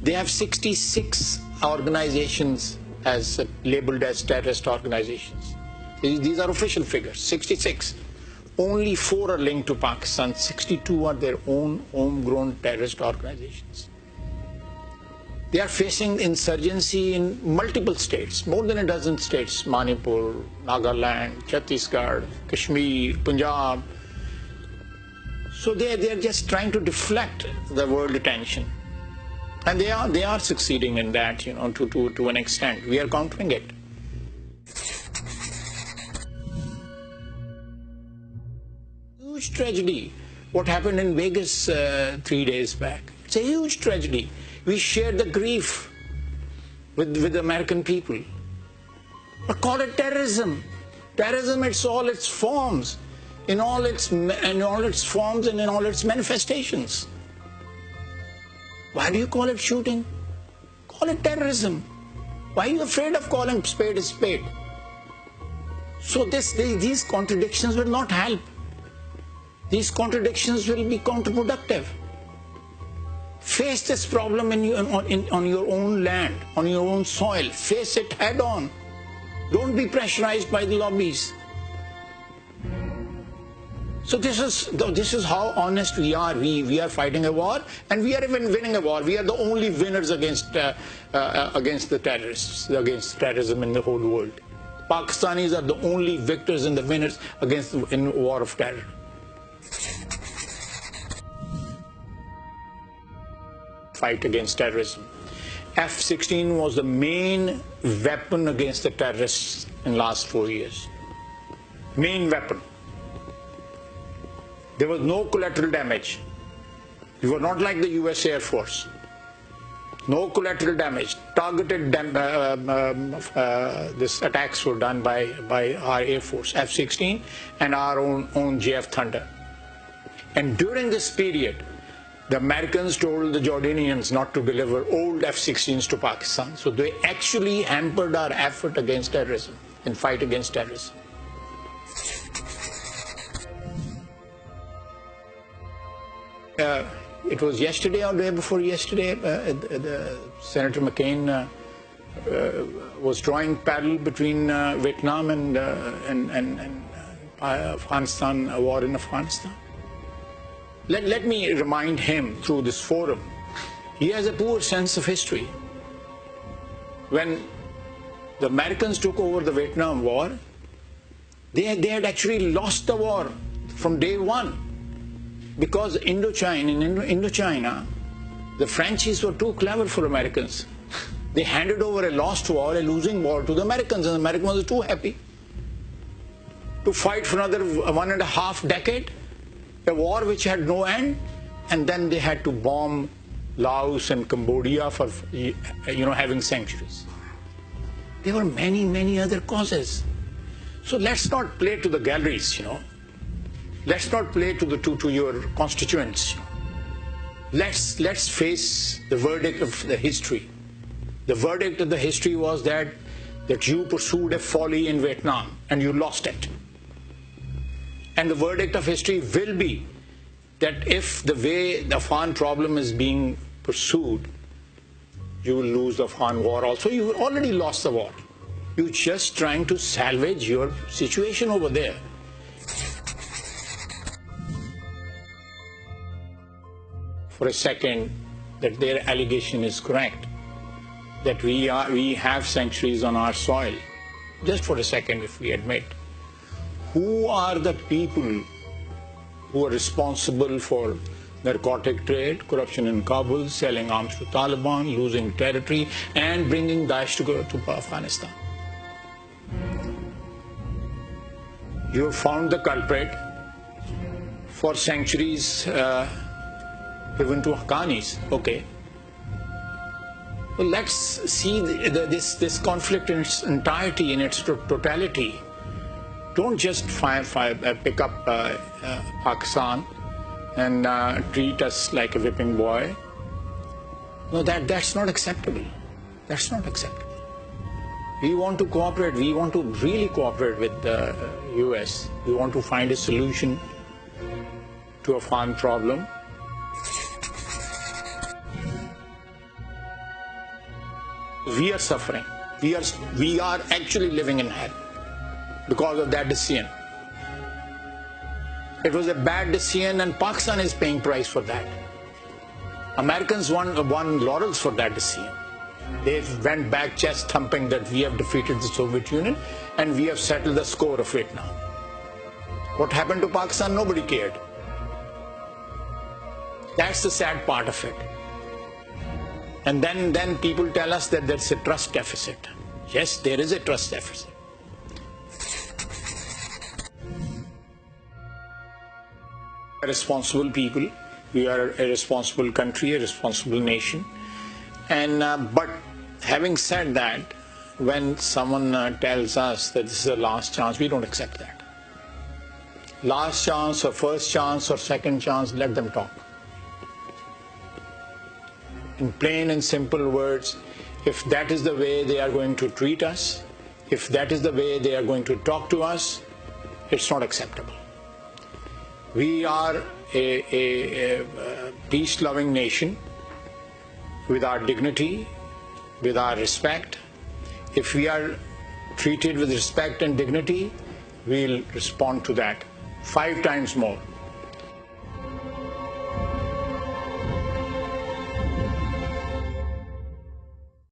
They have 66 organizations as labeled as terrorist organizations. These are official figures, 66. Only 4 are linked to Pakistan, 62 are their own homegrown terrorist organizations. They are facing insurgency in multiple states, more than a dozen states: Manipur, Nagaland, Chhattisgarh, Kashmir, Punjab. So they are just trying to deflect the world attention. And they are succeeding in that, you know, to an extent. We are countering it. Huge tragedy. What happened in Vegas 3 days back? It's a huge tragedy. We share the grief with the American people. But call it terrorism. Terrorism, it's all its forms, in all its forms and in all its manifestations. Why do you call it shooting? Call it terrorism. Why are you afraid of calling spade a spade? So these contradictions will not help. These contradictions will be counterproductive. Face this problem on your own land, on your own soil. Face it head on. Don't be pressurized by the lobbies. So this is how honest we are. We are fighting a war, and we are even winning a war. We are the only winners against the terrorists, against terrorism in the whole world. Pakistanis are the only victors and the winners in the war of terror. Fight against terrorism. F-16 was the main weapon against the terrorists in the last 4 years. Main weapon. There was no collateral damage. We were not like the US Air Force. No collateral damage. Targeted these attacks were done by our Air Force, F-16 and our own JF Thunder. And during this period, the Americans told the Jordanians not to deliver old F-16s to Pakistan. So they actually hampered our effort against terrorism and fight against terrorism. It was yesterday or the day before yesterday, Senator McCain was drawing parallel between Vietnam and Afghanistan, a war in Afghanistan. Let me remind him through this forum, he has a poor sense of history. When the Americans took over the Vietnam War, they had actually lost the war from day one. Because in Indochina, the Frenchies were too clever for Americans. They handed over a lost war, a losing war to the Americans, and the Americans were too happy to fight for another 1.5 decades. A war which had no end, and then they had to bomb Laos and Cambodia for having sanctuaries. There were many other causes. So let's not play to the galleries, Let's not play to your constituents. Let's face the verdict of the history. The verdict of the history was that you pursued a folly in Vietnam and you lost it. And the verdict of history will be that if the way the Afghan problem is being pursued, you will lose the Afghan war also. You already lost the war. You're just trying to salvage your situation over there. For a second, that their allegation is correct, that we have sanctuaries on our soil. Just for a second, if we admit, who are the people who are responsible for narcotic trade, corruption in Kabul, selling arms to Taliban, losing territory, and bringing Daesh to Afghanistan? You have found the culprit for sanctuaries given to Haqqanis. Okay. Well, let's see this conflict in its entirety, in its totality. Don't just pick up Pakistan and treat us like a whipping boy. No, that's not acceptable. That's not acceptable. We want to cooperate. We want to really cooperate with the US. We want to find a solution to Afghan problem. We are suffering. We are actually living in hell because of that decision. It was a bad decision, and Pakistan is paying price for that. Americans won laurels for that decision. They went back chest thumping that we have defeated the Soviet Union and we have settled the score of it now. What happened to Pakistan? Nobody cared. That's the sad part of it. And then people tell us that there's a trust deficit. Yes, there is a trust deficit. Responsible people, we are a responsible country, a responsible nation. And but having said that, when someone tells us that this is a last chance, we don't accept that. Last chance or first chance or second chance, let them talk. In plain and simple words, if that is the way they are going to treat us, if that is the way they are going to talk to us, it's not acceptable. We are a peace-loving nation with our dignity, with our respect. If we are treated with respect and dignity, we'll respond to that 5 times more.